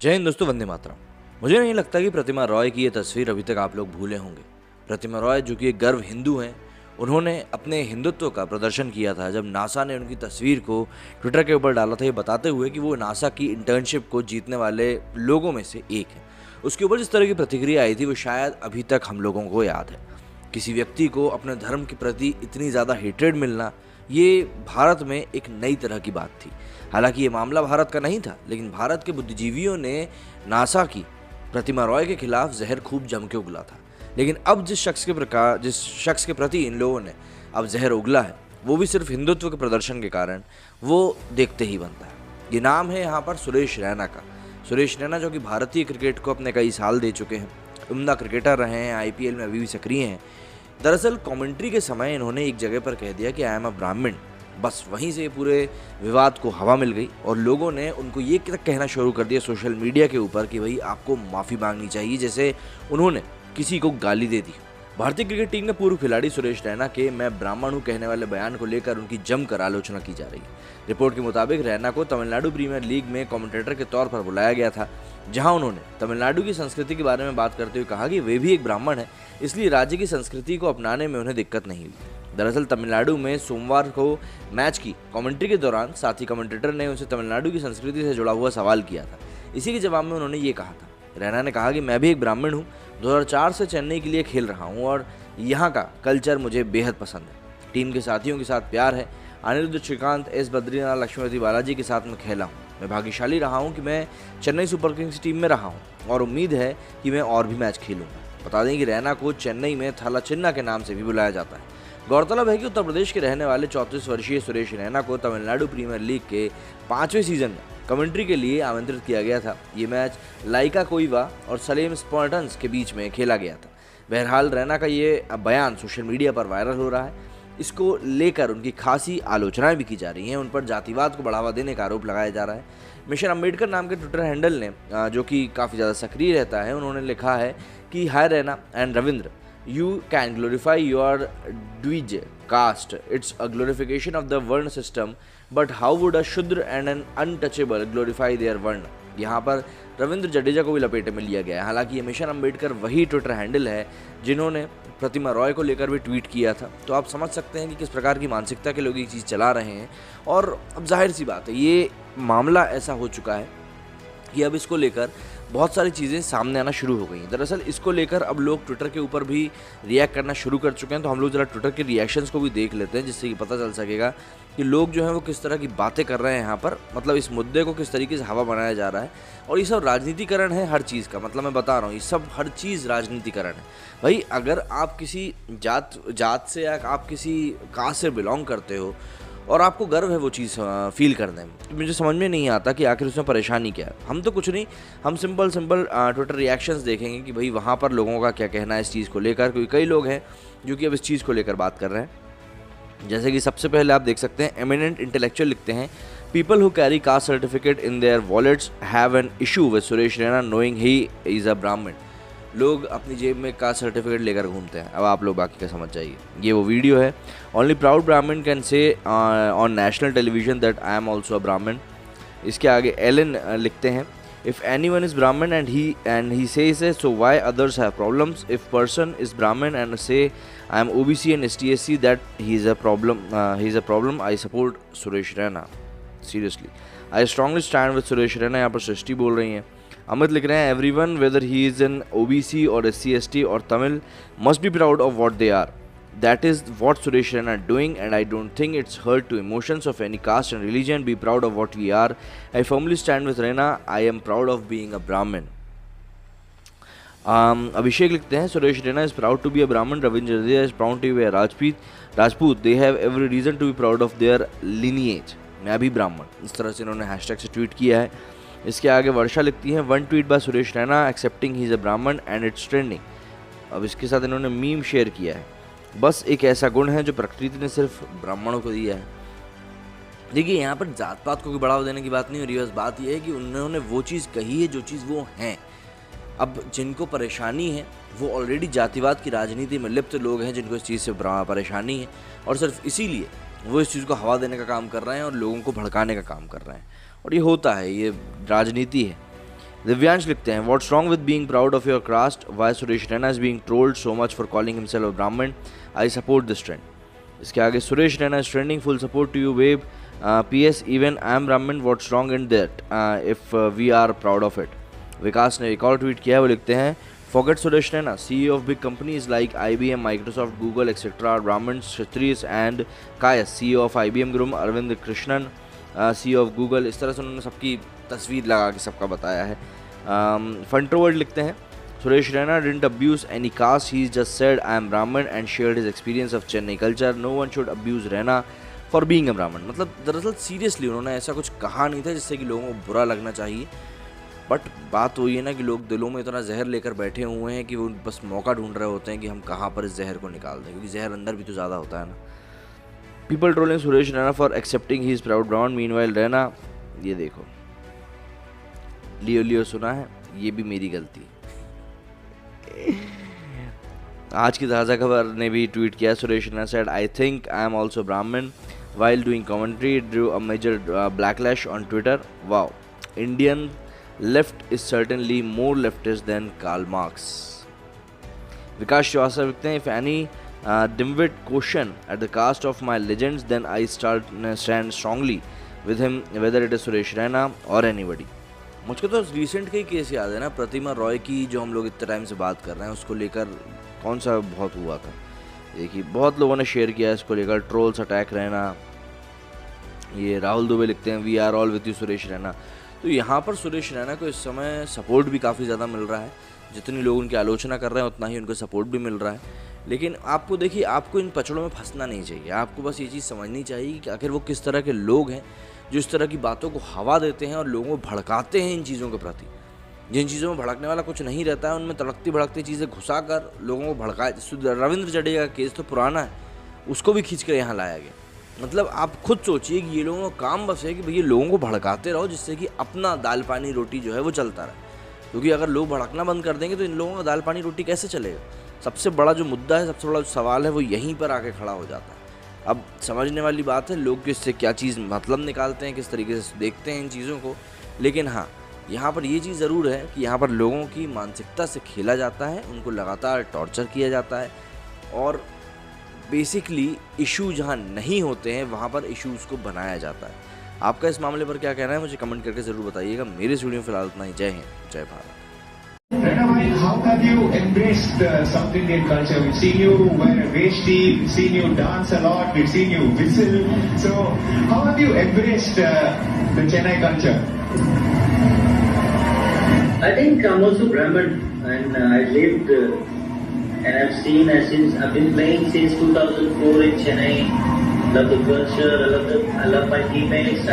जय हिंद दोस्तों, वंदे मातरम। मुझे नहीं लगता कि प्रतिमा रॉय की ये तस्वीर अभी तक आप लोग भूले होंगे। प्रतिमा रॉय जो कि एक गर्व हिंदू हैं, उन्होंने अपने हिंदुत्व का प्रदर्शन किया था जब नासा ने उनकी तस्वीर को ट्विटर के ऊपर डाला था, ये बताते हुए कि वो नासा की इंटर्नशिप को जीतने वाले लोगों में से एक है। उसके ऊपर जिस तरह की प्रतिक्रिया आई थी वो शायद अभी तक हम लोगों को याद है। किसी व्यक्ति को अपने धर्म के प्रति इतनी ज़्यादा हेट्रेड मिलना, ये भारत में एक नई तरह की बात थी। हालांकि ये मामला भारत का नहीं था, लेकिन भारत के बुद्धिजीवियों ने नासा की प्रतिमा रॉय के खिलाफ जहर खूब जम के उगला था। लेकिन अब जिस शख्स के प्रति इन लोगों ने अब जहर उगला है, वो भी सिर्फ हिंदुत्व के प्रदर्शन के कारण वो देखते ही बनता है। ये नाम है यहाँ पर सुरेश रैना का। सुरेश रैना जो कि भारतीय क्रिकेट को अपने कई साल दे चुके हैं, उम्दा क्रिकेटर रहे हैं, IPL में अभी भी सक्रिय हैं। दरअसल कमेंट्री के समय इन्होंने एक जगह पर कह दिया कि आई एम अ ब्राह्मण। बस वहीं से पूरे विवाद को हवा मिल गई और लोगों ने उनको ये कहना शुरू कर दिया सोशल मीडिया के ऊपर कि भाई आपको माफ़ी मांगनी चाहिए, जैसे उन्होंने किसी को गाली दे दी। भारतीय क्रिकेट टीम के पूर्व खिलाड़ी सुरेश रैना के मैं ब्राह्मण हूं कहने वाले बयान को लेकर उनकी जमकर आलोचना की जा रही है। रिपोर्ट के मुताबिक रैना को तमिलनाडु प्रीमियर लीग में कमेंटेटर के तौर पर बुलाया गया था, जहां उन्होंने तमिलनाडु की संस्कृति के बारे में बात करते हुए कहा कि वे भी एक ब्राह्मण है, इसलिए राज्य की संस्कृति को अपनाने में उन्हें दिक्कत नहीं हुई। दरअसल तमिलनाडु में सोमवार को मैच की कमेंट्री के दौरान साथी कमेंटेटर ने उनसे तमिलनाडु की संस्कृति से जुड़ा हुआ सवाल किया था। इसी के जवाब में उन्होंने ये कहा था। रैना ने कहा कि मैं भी एक ब्राह्मण हूँ, 2004 से चेन्नई के लिए खेल रहा हूँ और यहाँ का कल्चर मुझे बेहद पसंद है। टीम के साथियों के साथ प्यार है। अनिरुद्ध, श्रीकांत, एस बद्रीनाथ, लक्ष्मीपति बालाजी के साथ मैं खेला हूँ। मैं भाग्यशाली रहा हूँ कि मैं चेन्नई सुपर किंग्स टीम में रहा हूँ और उम्मीद है कि मैं और भी मैच खेलूँगा। बता दें कि रैना को चेन्नई में थाला चिन्ना के नाम से भी बुलाया जाता है। गौरतलब है कि उत्तर प्रदेश के रहने वाले 34 वर्षीय सुरेश रैना को तमिलनाडु प्रीमियर लीग के 5वें सीजन में कमेंट्री के लिए आमंत्रित किया गया था। ये मैच लाइका कोइवा और सलेम स्पार्टन्स के बीच में खेला गया था। बहरहाल रैना का ये बयान सोशल मीडिया पर वायरल हो रहा है। इसको लेकर उनकी खासी आलोचनाएं भी की जा रही हैं। उन पर जातिवाद को बढ़ावा देने का आरोप लगाया जा रहा है। मिशन अम्बेडकर नाम के ट्विटर हैंडल ने, जो कि काफ़ी ज़्यादा सक्रिय रहता है, उन्होंने लिखा है कि hi Raina and Ravindra, you can glorify your Dvij caste. It's a glorification of the Varna system, but how would a Shudra and an untouchable glorify their Varna? यहाँ पर रविंद्र जडेजा को भी लपेटे में लिया गया है। हालांकि ये मिशन अम्बेडकर वही ट्विटर हैंडल है जिन्होंने प्रतिमा रॉय को लेकर भी ट्वीट किया था। तो आप समझ सकते हैं कि किस प्रकार की मानसिकता के लोग ये चीज़ चला रहे हैं। और अब जाहिर सी बात है, ये मामला ऐसा हो चुका है कि अब इसको लेकर बहुत सारी चीज़ें सामने आना शुरू हो गई हैं। दरअसल इसको लेकर अब लोग ट्विटर के ऊपर भी रिएक्ट करना शुरू कर चुके हैं। तो हम लोग ज़रा ट्विटर के रिएक्शंस को भी देख लेते हैं, जिससे कि पता चल सकेगा कि लोग जो हैं वो किस तरह की बातें कर रहे हैं यहाँ पर। मतलब इस मुद्दे को किस तरीके से हवा बनाया जा रहा है। और ये सब राजनीतिकरण है हर चीज़ का। मतलब मैं बता रहा हूँ, ये सब हर चीज़ राजनीतिकरण है। भाई अगर आप किसी जात से या आप किसी कास्ट से बिलोंग करते हो और आपको गर्व है वो चीज़ फील करने में, तो मुझे समझ में नहीं आता कि आखिर उसमें परेशानी क्या है। हम तो कुछ नहीं, हम सिंपल ट्विटर रिएक्शंस देखेंगे कि भाई वहाँ पर लोगों का क्या कहना है इस चीज़ को लेकर, क्योंकि कई लोग हैं जो कि अब इस चीज़ को लेकर बात कर रहे हैं। जैसे कि सबसे पहले आप देख सकते हैं, एमिनेंट इंटेलेक्चुअल लिखते हैं, people who carry caste certificate in their wallets have an issue with Suresh Raina knowing he is अ ब्राह्मण। लोग अपनी जेब में कास्ट सर्टिफिकेट लेकर घूमते हैं। अब आप लोग बाकी का समझ जाइए। ये वो वीडियो है। Only proud Brahmin can say on national television that I am also a Brahmin. इसके आगे एलन लिखते हैं, if anyone is Brahmin and he says so why others have problems. If person is Brahmin and say I am OBC and STSC that he is a problem I support Suresh Raina. Seriously I strongly stand with Suresh Raina. यहाँ पर सृष्टि बोल रही हैं। अमित लिख रहे हैं, everyone whether he is an OBC और SC/ST और Tamil must be proud of what they are. That is what Suresh Raina doing and I don't think it's hurt to emotions of any caste and religion. Be proud of what we are. I firmly stand with Raina. I am proud of being a Brahmin. Abhishek लिखते हैं, Suresh Raina is proud to be a Brahmin. Ravindra Jadeja is proud to be a Rajput. They have every reason to be proud of their lineage. मैं भी ब्राह्मण। इस तरह से इन्होंने hashtag से ट्वीट किया है। इसके आगे वर्षा लिखती है, one tweet bye Suresh Raina accepting he is अ ब्राह्मण एंड इट्स ट्रेंडिंग। अब इसके साथ इन्होंने मीम शेयर किया है, बस एक ऐसा गुण है जो प्रकृति ने सिर्फ ब्राह्मणों को दिया है। देखिए यहाँ पर जात पात को बढ़ावा देने की बात नहीं हो रही है। बस बात यह है कि उन्होंने वो चीज़ कही है जो चीज़ वो हैं। अब जिनको परेशानी है वो ऑलरेडी जातिवाद की राजनीति में लिप्त लोग हैं, जिनको इस चीज़ से परेशानी है और सिर्फ इसीलिए वो इस चीज़ को हवा देने का काम कर रहे हैं और लोगों को भड़काने का काम कर रहे हैं। और ये होता है, ये राजनीति है। दिव्यांश लिखते हैं, what's wrong with being proud of your caste, why Suresh Raina is being trolled so much for calling himself a Brahmin, I support this trend. इसके आगे Suresh Raina is trending, full support to you web, PS even I am Brahmin, what's wrong in that if we are proud of it। विकास ने एक और tweet किया है, वो लिखते हैं, forget Suresh Raina, CEO of big companies like IBM, Microsoft, Google, etc. are Brahmins, Kshatriyas and Kayas, CEO of IBM Group, Arvind Krishnan, CEO of Google। इस तरह से उन्होंने सबकी तस्वीर लगा के सबका बताया है। फंट्रोवर्ड लिखते हैं, Suresh Raina didn't abuse any caste, he just said I am Brahmin and shared his experience of Chennai culture, no one should abuse Raina for being a ब्राह्मण। मतलब दरअसल सीरियसली उन्होंने ऐसा कुछ कहा नहीं था जिससे कि लोगों को बुरा लगना चाहिए, बट बात वही है ना कि लोग दिलों में इतना जहर लेकर बैठे हुए हैं कि वो बस मौका ढूंढ रहे होते हैं कि हम कहाँ पर इस जहर को निकाल दें, क्योंकि जहर अंदर भी तो ज़्यादा होता है ना। People trolling Suresh Raina for accepting he is proud Brahmin, meanwhile Raina, ये देखो लियो लियो सुना है, ये भी मेरी गलती है। आज की ताज़ा खबर ने भी ट्वीट किया, Suresh Raina said I think I am also ब्राह्मण while doing commentary, drew a major backlash on Twitter. Wow, Indian left is certainly more leftist than Karl Marx। विकास श्रीवास्तव लिखते हैं, if any dimwit question at the caste of my legends, then I stand strongly with him, whether it is Suresh Raina or anybody। मुझको तो recent का ही case याद है ना, प्रतिमा रॉय की, जो हम लोग इतने टाइम से बात कर रहे हैं, उसको लेकर कौन सा बहुत हुआ था। देखिए बहुत लोगों ने शेयर किया इसको लेकर, ट्रोल्स अटैक रहना। ये राहुल दुबे लिखते हैं, we are all with you Suresh Raina. तो यहाँ पर सुरेश रैना को इस समय सपोर्ट भी काफ़ी ज़्यादा मिल रहा है, जितनी लोग उनकी आलोचना कर रहे हैं उतना ही उनको सपोर्ट भी मिल रहा है। लेकिन आपको देखिए, आपको इन पचड़ों में फंसना नहीं चाहिए, आपको बस ये चीज़ समझनी चाहिए कि आखिर वो किस तरह के लोग हैं जो इस तरह की बातों को हवा देते हैं और लोगों को भड़काते हैं इन चीज़ों के प्रति। जिन चीज़ों में भड़कने वाला कुछ नहीं रहता है, उनमें तड़कती भड़कती चीज़ें घुसा कर लोगों को भड़काए। रविंद्र जडेजा का केस तो पुराना है, उसको भी खींच कर यहाँ लाया गया। मतलब आप खुद सोचिए कि ये लोगों का काम बस है कि भैया लोगों को भड़काते रहो, जिससे कि अपना दाल पानी रोटी जो है वो चलता रहे। क्योंकि अगर लोग भड़कना बंद कर देंगे तो इन लोगों का दाल पानी रोटी कैसे चलेगा। सबसे बड़ा जो मुद्दा है, सबसे बड़ा जो सवाल है, वो यहीं पर आके खड़ा हो जाता है। अब समझने वाली बात है लोग इससे क्या चीज़ मतलब निकालते हैं, किस तरीके से देखते हैं इन चीज़ों को। लेकिन हाँ, यहाँ पर ये चीज़ ज़रूर है कि यहाँ पर लोगों की मानसिकता से खेला जाता है, उनको लगातार टॉर्चर किया जाता है, और बेसिकली इशू जहाँ नहीं होते हैं वहाँ पर इश्यूज़ को बनाया जाता है। आपका इस मामले पर क्या कहना है, मुझे कमेंट करके ज़रूर बताइएगा। मेरे वीडियो में फिलहाल इतना ही। जय हिंद, जय Bharat. Raina bhai, how have you embraced South Indian culture? We've seen you wear a veshti, we've seen you dance a lot, we've seen you whistle. So, how have you embraced the Chennai culture? I think I'm also Brahmin, and I lived and I've seen since I've been playing since 2004 in Chennai. Love the culture. I love my teammates.